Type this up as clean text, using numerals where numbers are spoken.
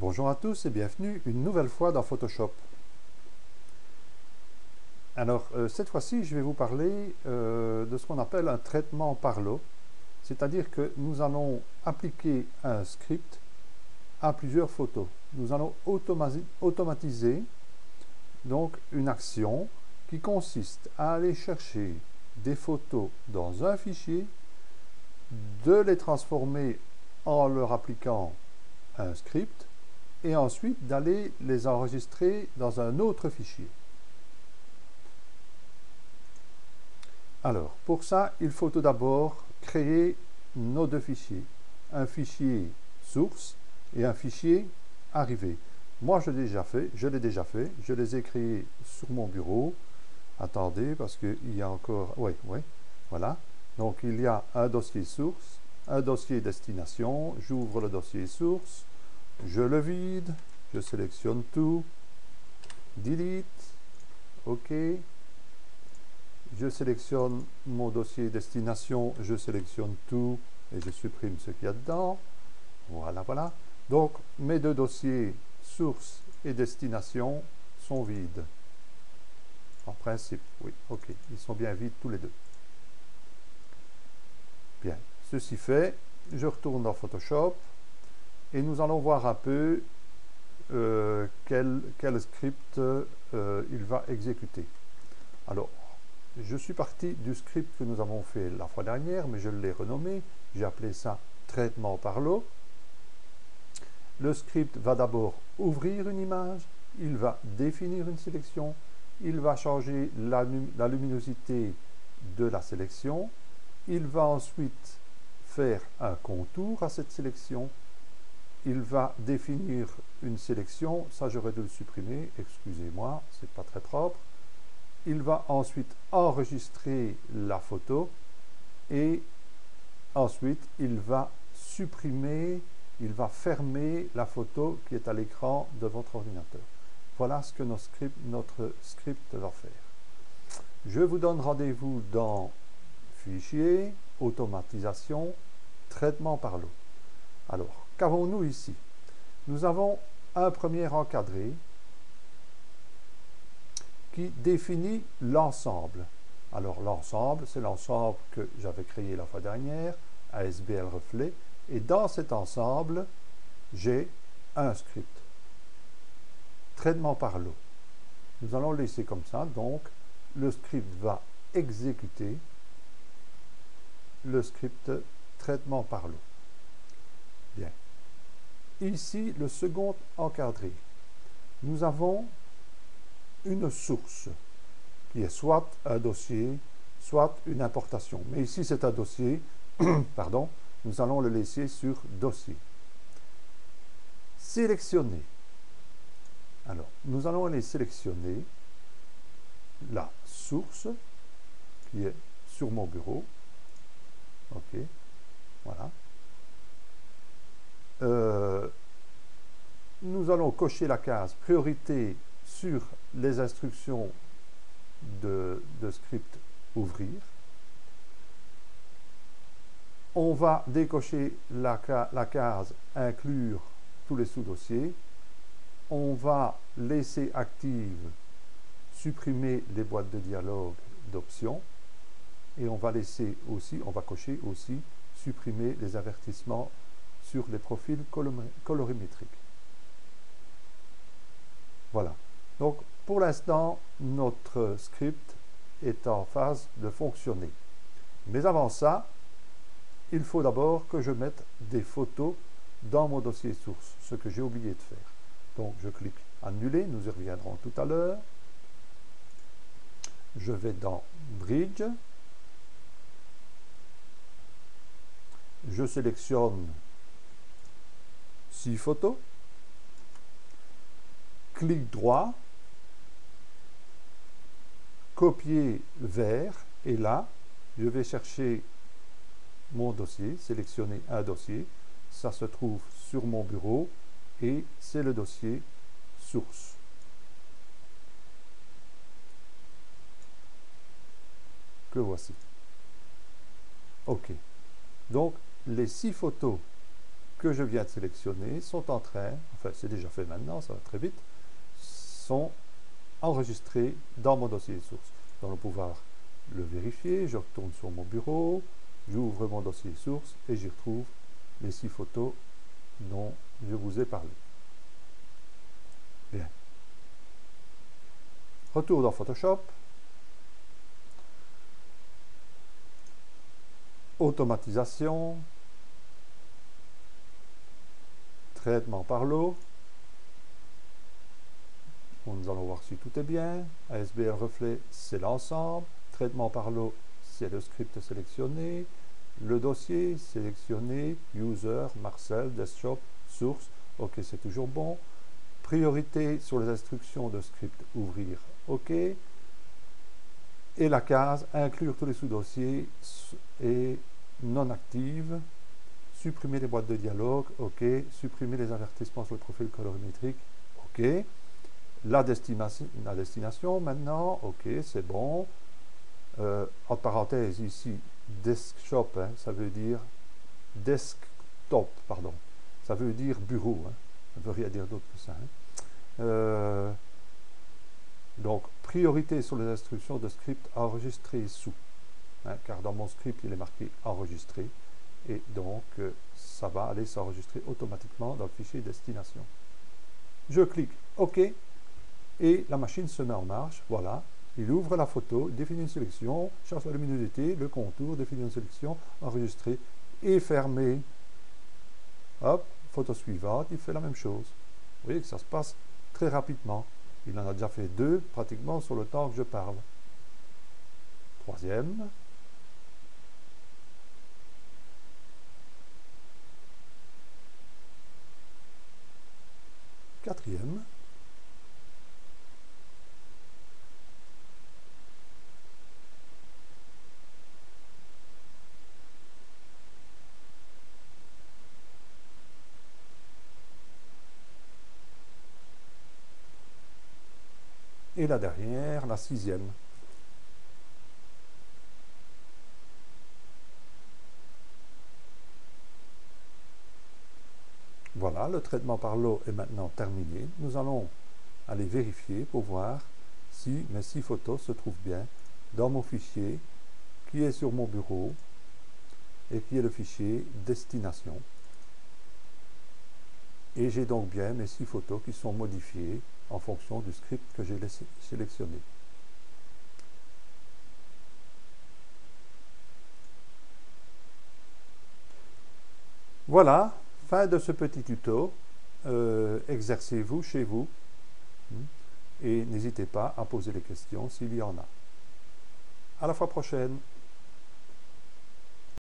Bonjour à tous et bienvenue une nouvelle fois dans Photoshop. Alors, cette fois-ci, je vais vous parler de ce qu'on appelle un traitement par lot, c'est-à-dire que nous allons appliquer un script à plusieurs photos. Nous allons automatiser donc une action qui consiste à aller chercher des photos dans un fichier, de les transformer en leur appliquant un script, et ensuite d'aller les enregistrer dans un autre fichier. Alors, pour ça, il faut tout d'abord créer nos deux fichiers. Un fichier source et un fichier arrivé. Moi, je l'ai déjà fait. Je les ai créés sur mon bureau. Attendez, parce qu'il y a encore... Oui, voilà. Donc, il y a un dossier source, un dossier destination. J'ouvre le dossier source. Je le vide, je sélectionne tout, delete, OK, je sélectionne mon dossier destination, je sélectionne tout et je supprime ce qu'il y a dedans. Voilà. Donc, mes deux dossiers source et destination sont vides. En principe, oui, OK, ils sont bien vides tous les deux. Bien, ceci fait, je retourne dans Photoshop et nous allons voir un peu quel script il va exécuter. Alors, je suis parti du script que nous avons fait la fois dernière, mais je l'ai renommé. J'ai appelé ça traitement par lot. Le script va d'abord ouvrir une image, il va définir une sélection, il va changer la luminosité de la sélection, il va ensuite faire un contour à cette sélection, il va définir une sélection, ça j'aurais dû le supprimer, excusez-moi, c'est pas très propre. Il va ensuite enregistrer la photo et ensuite il va supprimer, il va fermer la photo qui est à l'écran de votre ordinateur. Voilà ce que notre script va faire. Je vous donne rendez-vous dans Fichier, Automatisation, Traitement par lot. Alors, qu'avons-nous ici? Nous avons un premier encadré qui définit l'ensemble. Alors, l'ensemble, c'est l'ensemble que j'avais créé la fois dernière, ASBL reflet, et dans cet ensemble, j'ai un script. Traitement par lot. Nous allons le laisser comme ça, donc le script va exécuter le script traitement par lot. Bien. Ici, le second encadré. Nous avons une source qui est soit un dossier, soit une importation. Mais ici, c'est un dossier. Pardon. Nous allons le laisser sur dossier. Sélectionner. Alors, nous allons aller sélectionner la source qui est sur mon bureau. OK. Voilà. Nous allons cocher la case priorité sur les instructions de script ouvrir. On va décocher la case inclure tous les sous-dossiers. On va laisser active supprimer les boîtes de dialogue d'options. Et on va cocher aussi supprimer les avertissements sur les profils colorimétriques. Voilà. Donc, pour l'instant, notre script est en phase de fonctionner. Mais avant ça, il faut d'abord que je mette des photos dans mon dossier source, ce que j'ai oublié de faire. Donc, je clique Annuler, nous y reviendrons tout à l'heure. Je vais dans Bridge. Je sélectionne 6 photos. Clic droit, copier vers, et là, je vais chercher mon dossier, sélectionner un dossier. Ça se trouve sur mon bureau et c'est le dossier source. Que voici. OK. Donc, les 6 photos que je viens de sélectionner sont en train, enfin c'est déjà fait maintenant, ça va très vite, sont enregistrés dans mon dossier de source. Dans le pouvoir le vérifier, je retourne sur mon bureau, j'ouvre mon dossier source et j'y retrouve les 6 photos dont je vous ai parlé. Bien. Retour dans Photoshop. Automatisation. Traitement par l'eau. Nous allons voir si tout est bien. ASBL reflet, c'est l'ensemble. Traitement par l'eau, c'est le script sélectionné. Le dossier sélectionné, user, Marcel, desktop, source. OK, c'est toujours bon. Priorité sur les instructions de script, ouvrir. OK. Et la case, inclure tous les sous-dossiers et non active. Supprimer les boîtes de dialogue. OK. Supprimer les avertissements sur le profil colorimétrique. OK. La destination maintenant, ok, c'est bon. En parenthèse ici, desktop, hein, ça veut dire desktop, pardon. Ça veut dire bureau, hein. Ça ne veut rien dire d'autre que ça. Hein. Donc, priorité sur les instructions de script enregistré sous. Hein, car dans mon script, il est marqué enregistré. Et donc, ça va aller s'enregistrer automatiquement dans le fichier destination. Je clique OK. Et la machine se met en marche, voilà. Il ouvre la photo, définit une sélection, cherche la luminosité, le contour, définit une sélection, enregistrer et fermer. Hop, photo suivante, il fait la même chose. Vous voyez que ça se passe très rapidement. Il en a déjà fait 2, pratiquement sur le temps que je parle. Troisième. Quatrième. Et la dernière, la 6e. Voilà, le traitement par l'eau est maintenant terminé. Nous allons aller vérifier pour voir si mes 6 photos se trouvent bien dans mon fichier qui est sur mon bureau et qui est le fichier destination. Et j'ai donc bien mes 6 photos qui sont modifiées en fonction du script que j'ai sélectionné. Voilà, fin de ce petit tuto. Exercez-vous chez vous et n'hésitez pas à poser les questions s'il y en a. À la fois prochaine.